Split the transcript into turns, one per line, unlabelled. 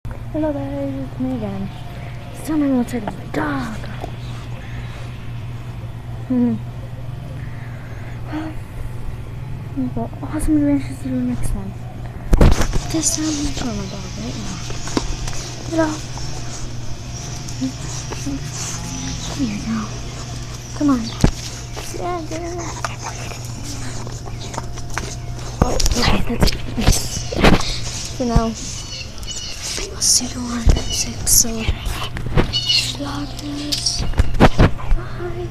Hello guys, it's me again. This time I'm outside with my dog. Well, awesome adventures to do next time. This time I'm showing my dog right now. Hello. Here you go. Come on. Yeah, girl. Oh, okay, that's it. For now. I'll see you on the next episode. Vlogmas. Bye.